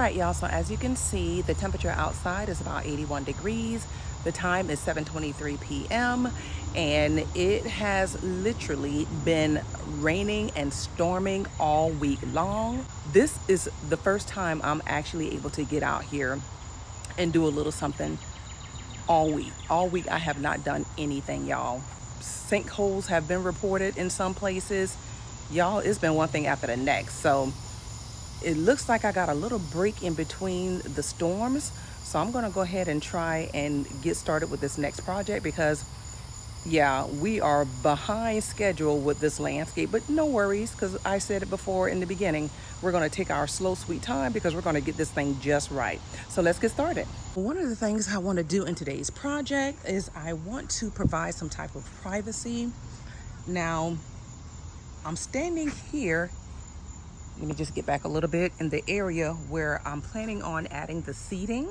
right, y'all, so as you can see, the temperature outside is about 81 degrees. The time is 7:23 p.m. and it has literally been raining and storming all week long. This is the first time I'm actually able to get out here and do a little something all week. All week I have not done anything, y'all. Sinkholes have been reported in some places. Y'all, it's been one thing after the next. So it looks like I got a little break in between the storms. So I'm gonna go ahead and try and get started with this next project because yeah, we are behind schedule with this landscape, but no worries, because I said it before in the beginning, we're gonna take our slow, sweet time because we're gonna get this thing just right. So let's get started. One of the things I wanna do in today's project is I want to provide some type of privacy. Now, I'm standing here, let me just get back a little bit, in the area where I'm planning on adding the seating.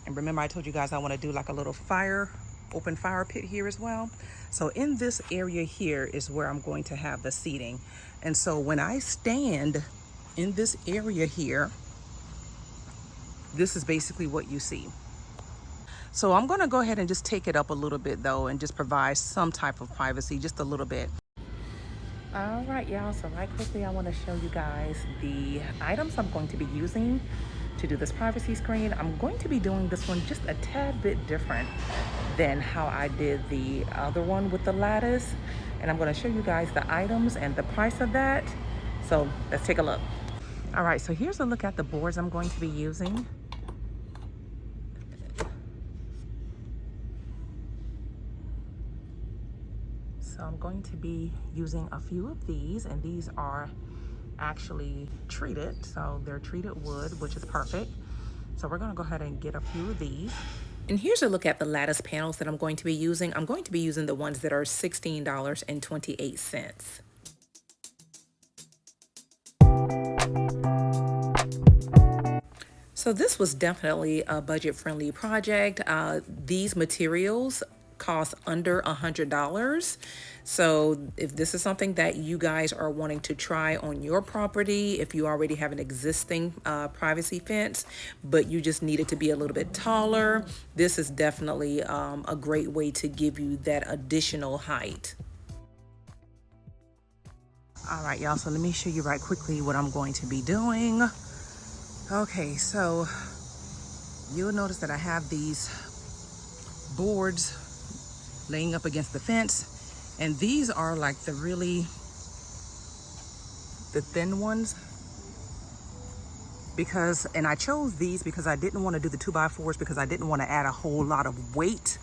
And remember, I told you guys I wanna do like a little open fire pit here as well. So in this area here is where I'm going to have the seating. And so when I stand in this area here, this is basically what you see. So I'm gonna go ahead and just take it up a little bit though and just provide some type of privacy, just a little bit. All right, y'all, so right quickly I wanna show you guys the items I'm going to be using to do this privacy screen. I'm going to be doing this one just a tad bit different than how I did the other one with the lattice. And I'm gonna show you guys the items and the price of that. So let's take a look. All right, so here's a look at the boards I'm going to be using. So I'm going to be using a few of these, and these are actually treated, so they're treated wood, which is perfect. So we're gonna go ahead and get a few of these. And here's a look at the lattice panels that I'm going to be using. I'm going to be using the ones that are $16.28. So this was definitely a budget-friendly project. These materials cost under $100. So if this is something that you guys are wanting to try on your property, if you already have an existing privacy fence, but you just need it to be a little bit taller, this is definitely a great way to give you that additional height. All right, y'all, so let me show you right quickly what I'm going to be doing. Okay, so you'll notice that I have these boards laying up against the fence, and these are like the thin ones, and I chose these because I didn't want to do the 2x4s because I didn't want to add a whole lot of weight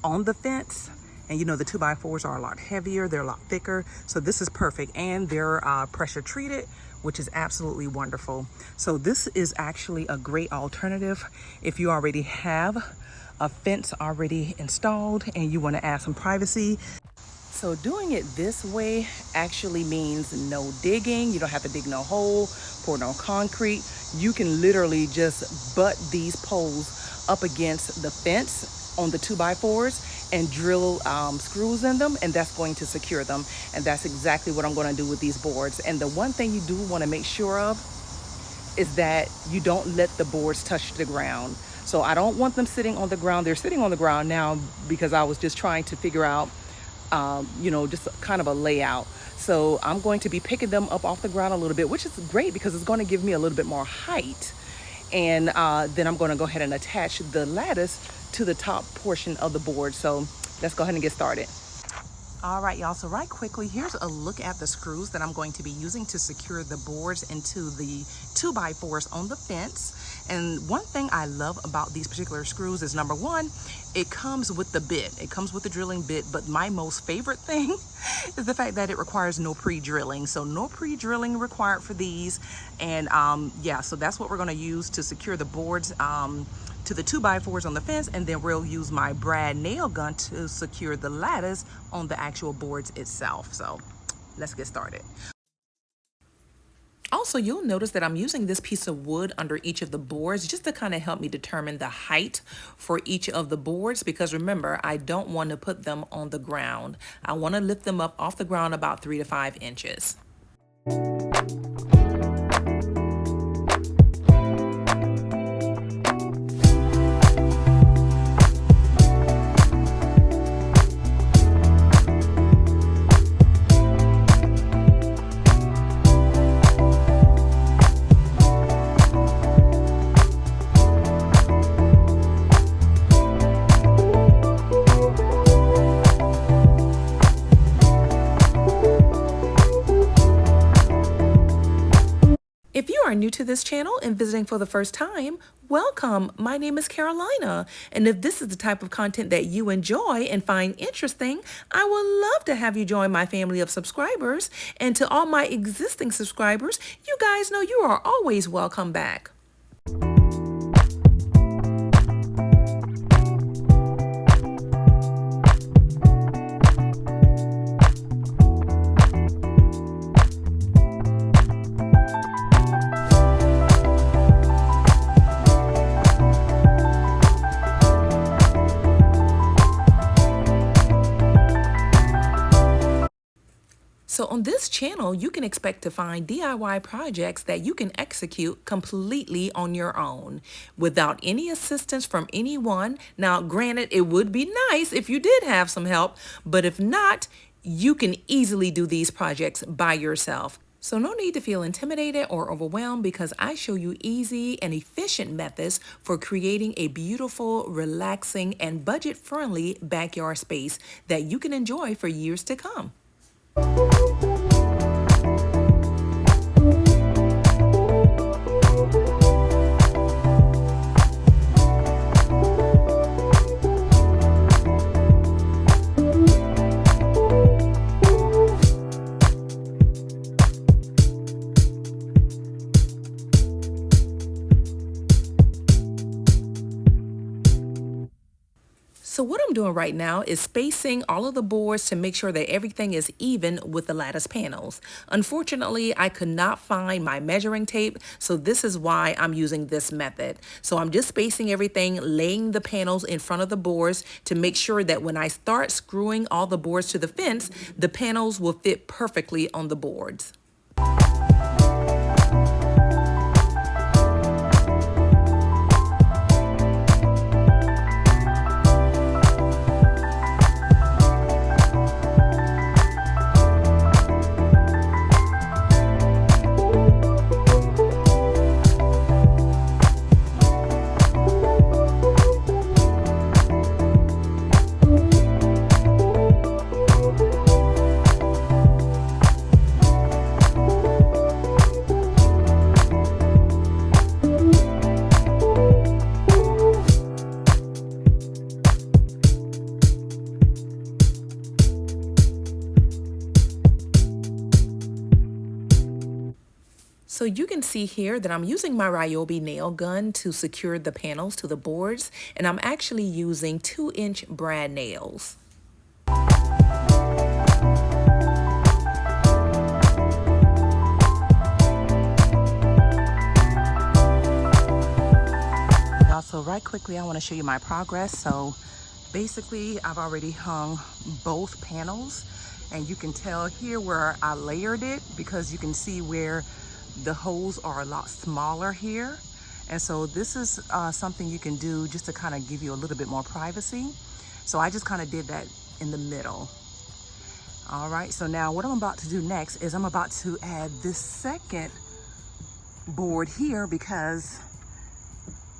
on the fence. And you know, the 2x4s are a lot heavier, they're a lot thicker, so this is perfect. And they're pressure treated, which is absolutely wonderful. So this is actually a great alternative if you already have a fence already installed and you want to add some privacy. So doing it this way actually means no digging. You don't have to dig no hole, pour no concrete. You can literally just butt these poles up against the fence on the 2x4s and drill screws in them, and that's going to secure them. And that's exactly what I'm going to do with these boards. And the one thing you do want to make sure of is that you don't let the boards touch the ground. So I don't want them sitting on the ground. They're sitting on the ground now because I was just trying to figure out, you know, just kind of a layout. So I'm going to be picking them up off the ground a little bit, which is great because it's going to give me a little bit more height. And then I'm going to go ahead and attach the lattice to the top portion of the board. So let's go ahead and get started. All right, y'all, so right quickly, here's a look at the screws that I'm going to be using to secure the boards into the 2x4s on the fence. And one thing I love about these particular screws is, number one, it comes with the bit. It comes with the drilling bit, but my most favorite thing is the fact that it requires no pre-drilling. So no pre-drilling required for these. And yeah, so that's what we're gonna use to secure the boards to the 2x4s on the fence, and then we'll use my brad nail gun to secure the lattice on the actual boards itself. So let's get started. Also, you'll notice that I'm using this piece of wood under each of the boards just to kind of help me determine the height for each of the boards, because remember, I don't want to put them on the ground. I want to lift them up off the ground about 3 to 5 inches. new to this channel and visiting for the first time, welcome. My name is Carolina, and if this is the type of content that you enjoy and find interesting, I would love to have you join my family of subscribers. And to all my existing subscribers, you guys know you are always welcome back. So on this channel, you can expect to find DIY projects that you can execute completely on your own without any assistance from anyone. Now, granted, it would be nice if you did have some help, but if not, you can easily do these projects by yourself. So no need to feel intimidated or overwhelmed because I show you easy and efficient methods for creating a beautiful, relaxing, and budget-friendly backyard space that you can enjoy for years to come. So what I'm doing right now is spacing all of the boards to make sure that everything is even with the lattice panels. Unfortunately, I could not find my measuring tape, so this is why I'm using this method. So I'm just spacing everything, laying the panels in front of the boards to make sure that when I start screwing all the boards to the fence, the panels will fit perfectly on the boards. So you can see here that I'm using my Ryobi nail gun to secure the panels to the boards, and I'm actually using 2-inch brad nails. Also, right quickly, I want to show you my progress. So basically, I've already hung both panels, and you can tell here where I layered it because you can see where the holes are a lot smaller here. And so this is something you can do just to kind of give you a little bit more privacy. So I just kind of did that in the middle. All right, so now what I'm about to do next is I'm about to add this second board here, because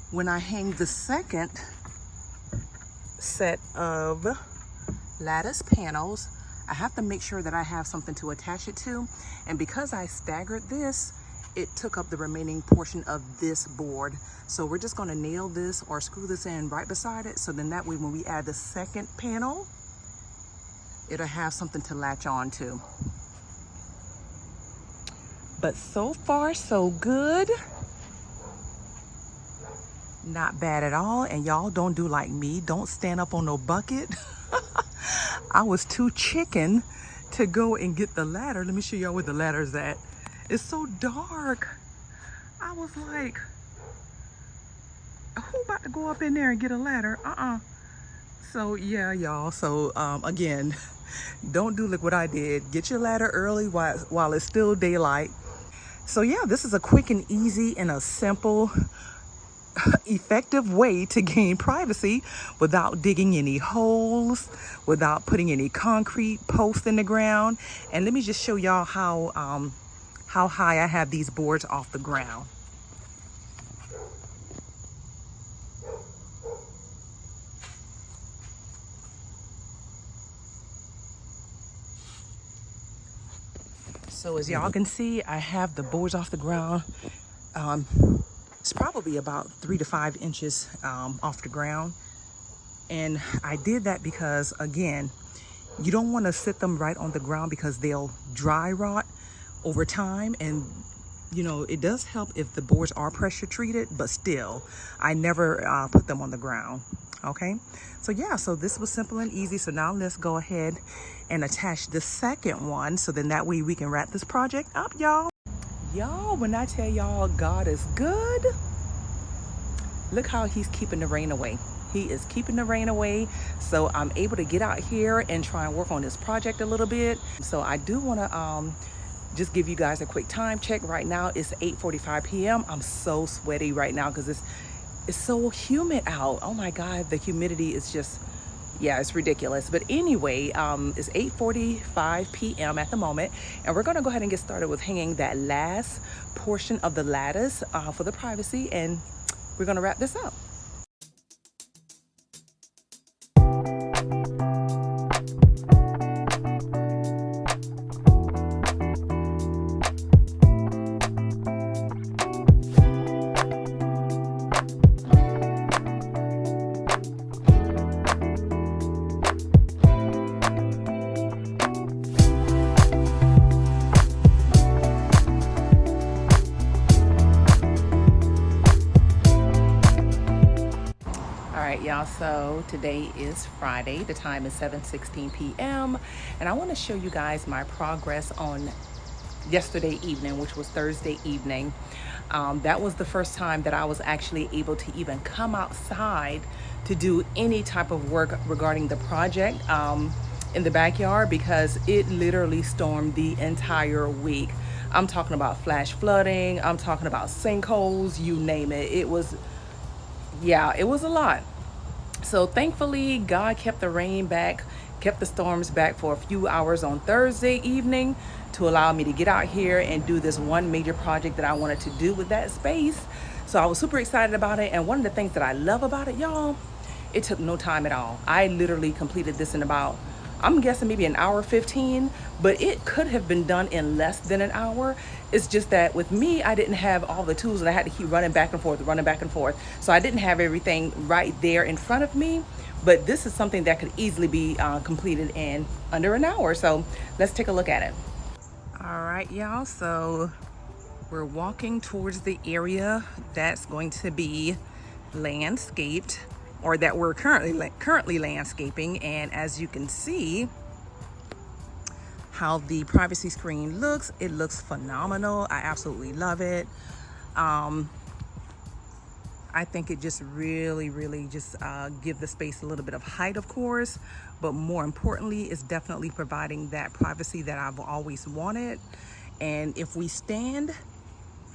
when I hang the second set of lattice panels, I have to make sure that I have something to attach it to. And because I staggered this, it took up the remaining portion of this board. So we're just gonna nail this or screw this in right beside it. So then that way when we add the second panel, it'll have something to latch on to. But so far, so good. Not bad at all. And y'all don't do like me. Don't stand up on no bucket. I was too chicken to go and get the ladder. Let me show y'all where the ladder's at. It's so dark. I was like, who about to go up in there and get a ladder? So yeah, y'all. So again, don't do like what I did. Get your ladder early while it's still daylight. So yeah, this is a quick and easy and a simple, effective way to gain privacy without digging any holes, without putting any concrete posts in the ground. And let me just show y'all how high I have these boards off the ground. So as y'all can see, I have the boards off the ground It's probably about 3 to 5 inches off the ground. And I did that because, again, you don't want to sit them right on the ground because they'll dry rot over time. And you know, it does help if the boards are pressure treated, but still, I never put them on the ground. Okay, so yeah, so this was simple and easy. So now let's go ahead and attach the second one, so then that way we can wrap this project up, y'all. Y'all, when I tell y'all God is good, look how he's keeping the rain away. He is keeping the rain away, so I'm able to get out here and try and work on this project a little bit. So I do want to just give you guys a quick time check. Right now it's 8:45 p.m. I'm so sweaty right now because it's so humid out. Oh my God, the humidity is just, yeah, it's ridiculous. But anyway, it's 8:45 p.m. at the moment, and we're gonna go ahead and get started with hanging that last portion of the lattice for the privacy, and we're gonna wrap this up. Y'all, so today is Friday. The time is 7:16 p.m. and I want to show you guys my progress on yesterday evening, which was Thursday evening. That was the first time that I was actually able to even come outside to do any type of work regarding the project in the backyard, because it literally stormed the entire week. I'm talking about flash flooding, I'm talking about sinkholes, you name it. It was, yeah, it was a lot. So thankfully, God kept the rain back, kept the storms back for a few hours on Thursday evening to allow me to get out here and do this one major project that I wanted to do with that space. So I was super excited about it. And one of the things that I love about it, y'all, it took no time at all. I literally completed this in about, I'm guessing maybe an hour 15, but it could have been done in less than an hour. It's just that with me, I didn't have all the tools and I had to keep running back and forth. So I didn't have everything right there in front of me, but this is something that could easily be completed in under an hour. So let's take a look at it. All right, y'all, so we're walking towards the area that's going to be landscaped, or that we're currently landscaping. And as you can see how the privacy screen looks, it looks phenomenal. I absolutely love it. I think it just really just give the space a little bit of height, of course, but more importantly, it's definitely providing that privacy that I've always wanted. And if we stand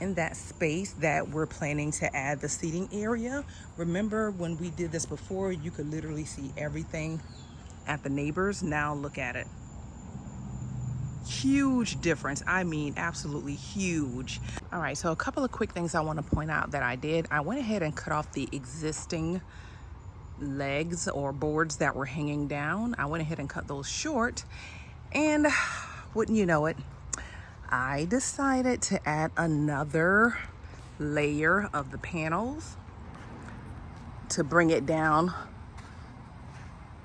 in that space that we're planning to add the seating area, remember when we did this before, you could literally see everything at the neighbors. Now look at it. Huge difference. I mean, absolutely huge. All right, so a couple of quick things I want to point out that I did. I went ahead and cut off the existing legs or boards that were hanging down. I went ahead and cut those short, and wouldn't you know it, I decided to add another layer of the panels to bring it down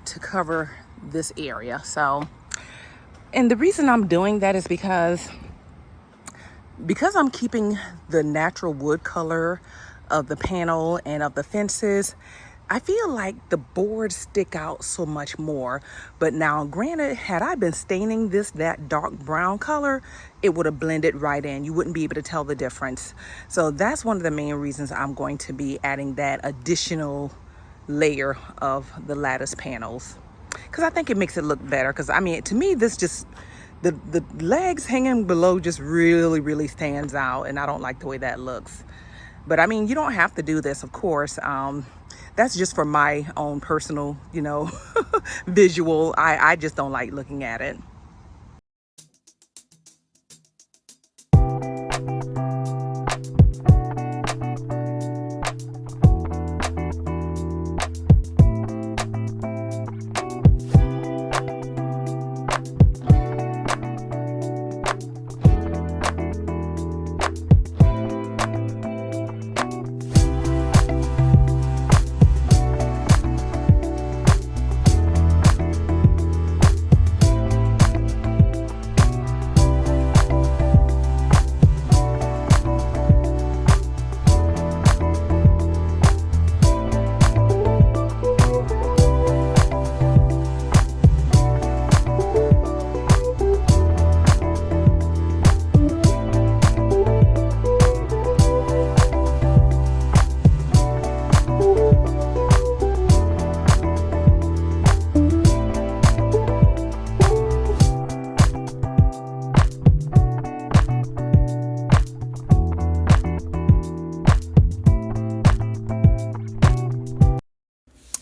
to cover this area. So, and the reason I'm doing that is because I'm keeping the natural wood color of the panel and of the fences. I feel like the boards stick out so much more. But now, granted, had I been staining this that dark brown color, it would have blended right in. You wouldn't be able to tell the difference. So that's one of the main reasons I'm going to be adding that additional layer of the lattice panels, because I think it makes it look better. Because I mean, to me, this just, the legs hanging below just really stands out, and I don't like the way that looks. But I mean, you don't have to do this, of course. That's just for my own personal, you know, visual. I just don't like looking at it.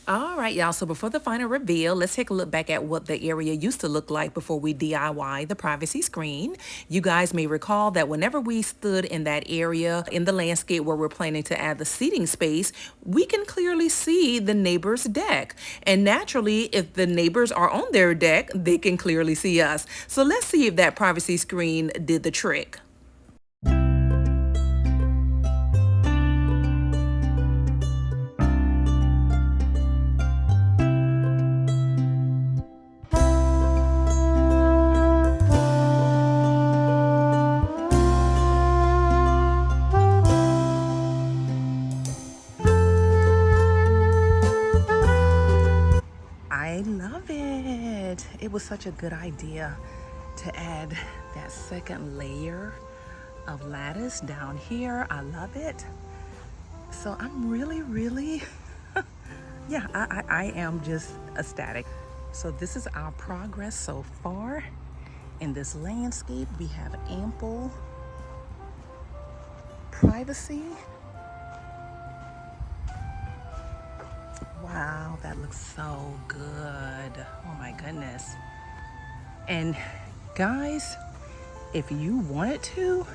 All right, y'all. So before the final reveal, let's take a look back at what the area used to look like before we DIY the privacy screen. You guys may recall that whenever we stood in that area in the landscape where we're planning to add the seating space, we can clearly see the neighbor's deck. And naturally, if the neighbors are on their deck, they can clearly see us. So let's see if that privacy screen did the trick. I love it. It was such a good idea to add that second layer of lattice down here. I love it. So I'm really, yeah, I am just ecstatic. So this is our progress so far in this landscape. We have ample privacy. Wow, that looks so good. Oh my goodness. And guys, if you wanted to,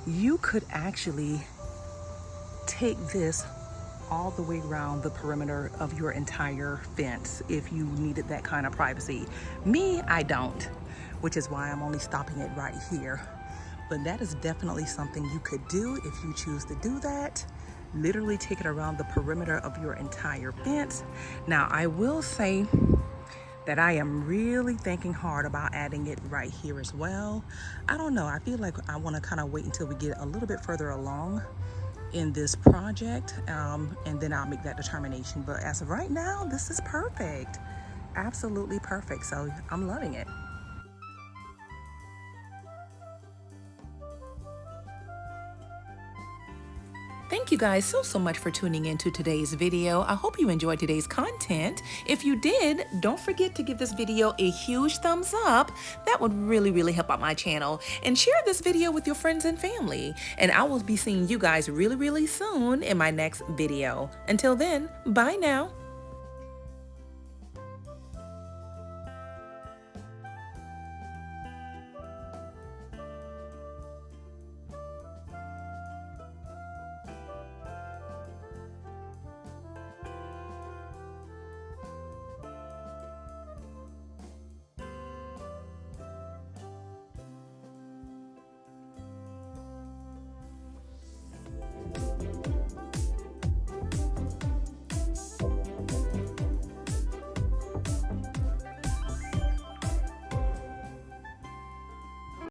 you could actually take this all the way around the perimeter of your entire fence if you needed that kind of privacy. Me, I don't, which is why I'm only stopping it right here. But that is definitely something you could do if you choose to do that. Literally take it around the perimeter of your entire fence. Now, I will say that I am really thinking hard about adding it right here as well. I don't know, I feel like I want to kind of wait until we get a little bit further along in this project, and then I'll make that determination. But as of right now, this is perfect. Absolutely perfect. So I'm loving it. Thank you guys so much for tuning into today's video. I hope you enjoyed today's content. If you did, don't forget to give this video a huge thumbs up. That would really help out my channel. And share this video with your friends and family. And I will be seeing you guys really soon in my next video. Until then, bye now.